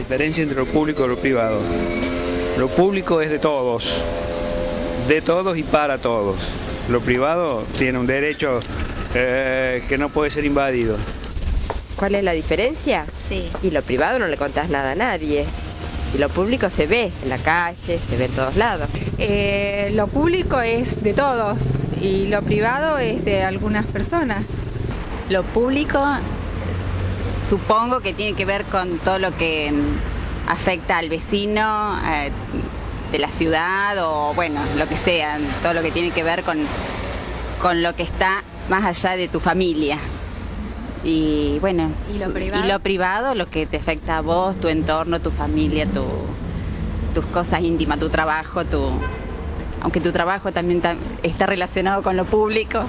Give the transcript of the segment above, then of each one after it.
diferencia entre lo público y lo privado. Lo público es de todos y para todos. Lo privado tiene un derecho que no puede ser invadido. ¿Cuál es la diferencia? Sí. Y lo privado no le contás nada a nadie. Y lo público se ve en la calle, se ve en todos lados. Lo público es de todos y lo privado es de algunas personas. Lo público supongo que tiene que ver con todo lo que afecta al vecino de la ciudad o bueno, lo que sea, todo lo que tiene que ver con lo que está más allá de tu familia. Y bueno, ¿Y lo privado, lo que te afecta a vos, tu entorno, tu familia, tus cosas íntimas, tu trabajo, aunque tu trabajo también está relacionado con lo público.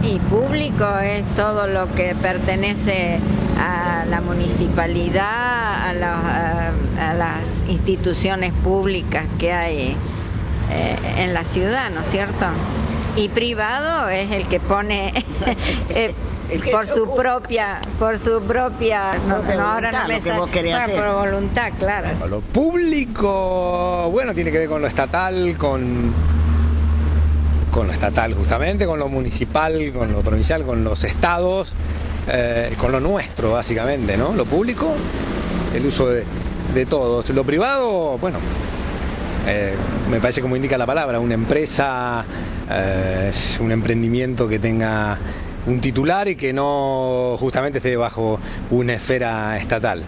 Y público es todo lo que pertenece a la municipalidad, a las instituciones públicas que hay en la ciudad, ¿no es cierto? Y privado es el que pone por su propia ahora no me sale, por voluntad, claro. Lo público, bueno, tiene que ver con lo estatal, con lo estatal justamente, con lo municipal, con lo provincial, con los estados, con lo nuestro básicamente, ¿no? Lo público, el uso de todos. Lo privado, bueno, me parece como indica la palabra, una empresa, un emprendimiento que tenga un titular y que no justamente esté bajo una esfera estatal.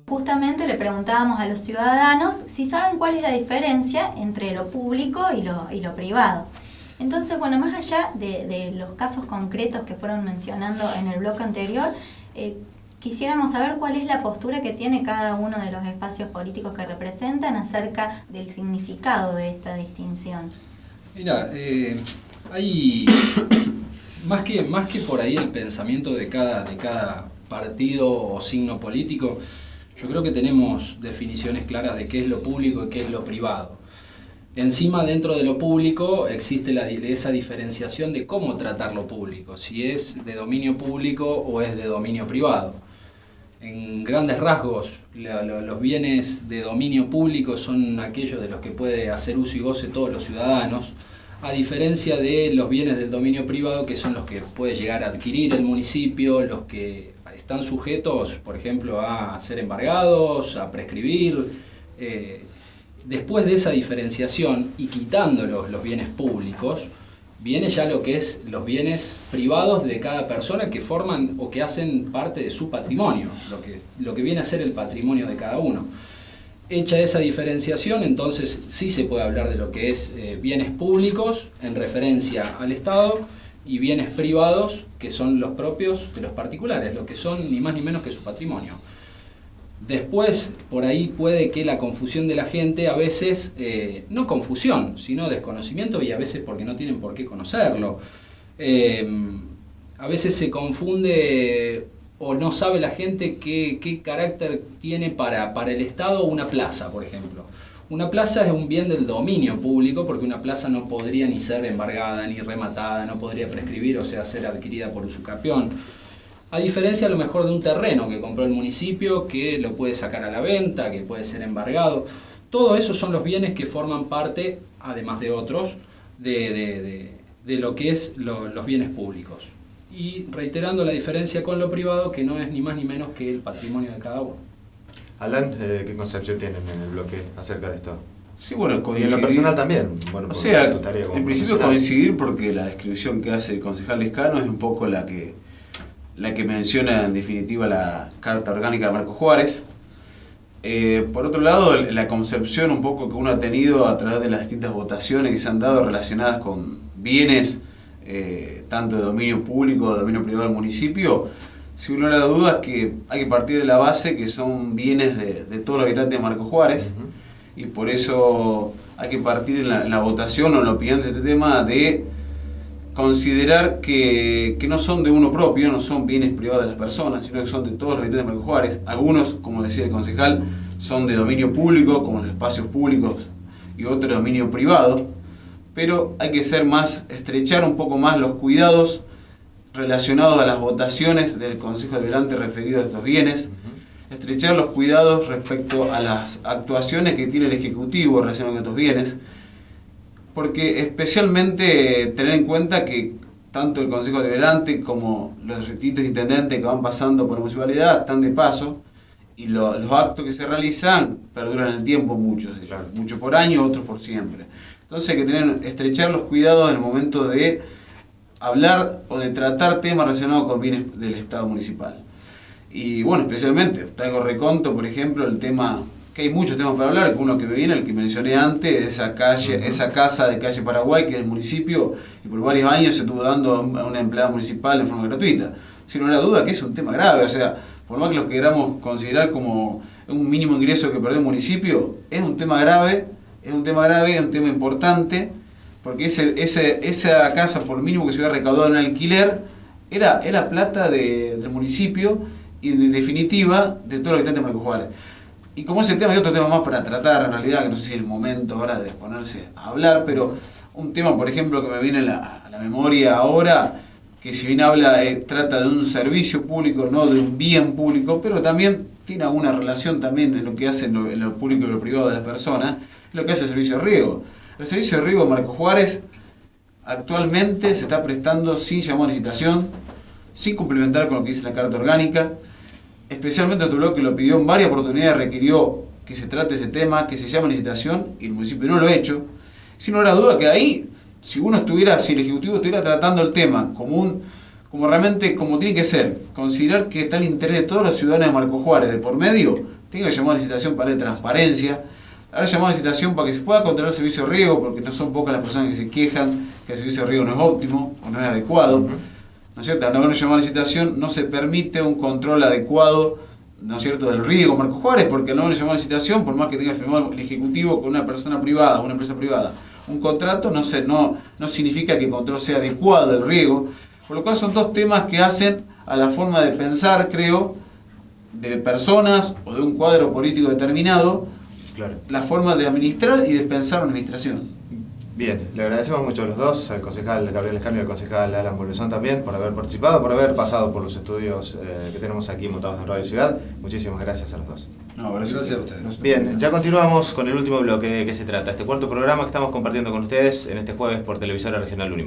Justamente le preguntábamos a los ciudadanos si saben cuál es la diferencia entre lo público y lo privado. Entonces, bueno, más allá de los casos concretos que fueron mencionando en el bloque anterior, quisiéramos saber cuál es la postura que tiene cada uno de los espacios políticos que representan acerca del significado de esta distinción. Mira, hay más que por ahí el pensamiento de cada partido o signo político. Yo creo que tenemos definiciones claras de qué es lo público y qué es lo privado. Encima, dentro de lo público, existe esa diferenciación de cómo tratar lo público, si es de dominio público o es de dominio privado. En grandes rasgos, los bienes de dominio público son aquellos de los que puede hacer uso y goce todos los ciudadanos, a diferencia de los bienes del dominio privado, que son los que puede llegar a adquirir el municipio, los que están sujetos, por ejemplo, a ser embargados, a prescribir. Después de esa diferenciación y quitando los bienes públicos, viene ya lo que es los bienes privados de cada persona que forman o que hacen parte de su patrimonio, lo que viene a ser el patrimonio de cada uno. Hecha esa diferenciación, entonces sí se puede hablar de lo que es bienes públicos en referencia al Estado y bienes privados que son los propios de los particulares, lo que son ni más ni menos que su patrimonio. Después, por ahí puede que la confusión de la gente a veces, no confusión, sino desconocimiento y a veces porque no tienen por qué conocerlo. A veces se confunde o no sabe la gente qué carácter tiene para el Estado una plaza, por ejemplo. Una plaza es un bien del dominio público porque una plaza no podría ni ser embargada ni rematada, no podría prescribir, o sea, ser adquirida por usucapión. A diferencia a lo mejor de un terreno que compró el municipio, que lo puede sacar a la venta, que puede ser embargado. Todo eso son los bienes que forman parte, además de otros, de lo que es los bienes públicos. Y reiterando la diferencia con lo privado, que no es ni más ni menos que el patrimonio de cada uno. Alan, ¿qué concepción tienen en el bloque acerca de esto? Sí, bueno, coincidir. Y en lo personal también. Bueno, o sea, en principio coincidir porque la descripción que hace el concejal Lescano es un poco la que menciona en definitiva la Carta Orgánica de Marcos Juárez. Por otro lado, la concepción un poco que uno ha tenido a través de las distintas votaciones que se han dado relacionadas con bienes, tanto de dominio público o de dominio privado del municipio, si uno le da dudas que hay que partir de la base que son bienes de todos los habitantes de Marcos Juárez, y por eso hay que partir en la votación o en la opinión de este tema de considerar que no son de uno propio, no son bienes privados de las personas, sino que son de todos los habitantes de Marcos Juárez. Algunos, como decía el concejal, son de dominio público, como los espacios públicos, y otros de dominio privado, pero hay que estrechar un poco más los cuidados relacionados a las votaciones del Consejo Deliberante referidos a estos bienes, estrechar los cuidados respecto a las actuaciones que tiene el Ejecutivo relacionadas con estos bienes, porque especialmente tener en cuenta que tanto el Consejo Deliberante como los distintos intendentes que van pasando por la municipalidad están de paso, y los actos que se realizan perduran en el tiempo, muchos por año, otros por siempre. Entonces hay que estrechar los cuidados en el momento de hablar o de tratar temas relacionados con bienes del Estado municipal. Y bueno, especialmente, traigo reconto, por ejemplo, el tema, que hay muchos temas para hablar, uno que me viene, el que mencioné antes, esa casa de calle Paraguay, que es del municipio, y por varios años se estuvo dando a una empleada municipal de forma gratuita. Sin lugar a duda que es un tema grave, o sea, por más que lo queramos considerar como un mínimo ingreso que perdió el municipio, es un tema grave, es un tema importante, porque esa casa, por mínimo que se hubiera recaudado en alquiler, era plata del municipio y en definitiva de todos los habitantes de Marcos Juárez. Y como ese tema, hay otro tema más para tratar en realidad, que no sé si es el momento ahora de ponerse a hablar, pero un tema, por ejemplo, que me viene a la memoria ahora, que si bien trata de un servicio público, no de un bien público, pero también tiene alguna relación también en lo que hace en lo público y lo privado de las personas, lo que hace el servicio de riego. El servicio de riego de Marcos Juárez actualmente se está prestando sin llamado a licitación, sin cumplimentar con lo que dice la Carta Orgánica, especialmente otro bloque que lo pidió en varias oportunidades, requirió que se trate ese tema, que se llame a licitación, y el municipio no lo ha hecho. Sin lugar a duda que ahí, si el Ejecutivo estuviera tratando el tema como realmente como tiene que ser, considerar que está el interés de todos los ciudadanos de Marcos Juárez de por medio, tiene que llamar a licitación para la transparencia, haber llamado a licitación para que se pueda controlar el servicio de riego, porque no son pocas las personas que se quejan que el servicio de riego no es óptimo o no es adecuado. ¿No es cierto? Al no haber llamado a licitación no se permite un control adecuado, ¿no es cierto?, del riego Marcos Juárez, porque al no haber llamado a licitación, por más que tenga firmado el Ejecutivo con una persona privada, una empresa privada, un contrato no significa que el control sea adecuado del riego, por lo cual son dos temas que hacen a la forma de pensar, creo, de personas o de un cuadro político determinado, la forma de administrar y de pensar la administración. Bien, le agradecemos mucho a los dos, al concejal Gabriel Escarnio y al concejal Alan Bolbezón también, por haber participado, por haber pasado por los estudios que tenemos aquí montados en Radio Ciudad. Muchísimas gracias a los dos. No, gracias a ustedes. Bien, ya continuamos con el último bloque. ¿De qué se trata? Este cuarto programa que estamos compartiendo con ustedes en este jueves por Televisora Regional Unima.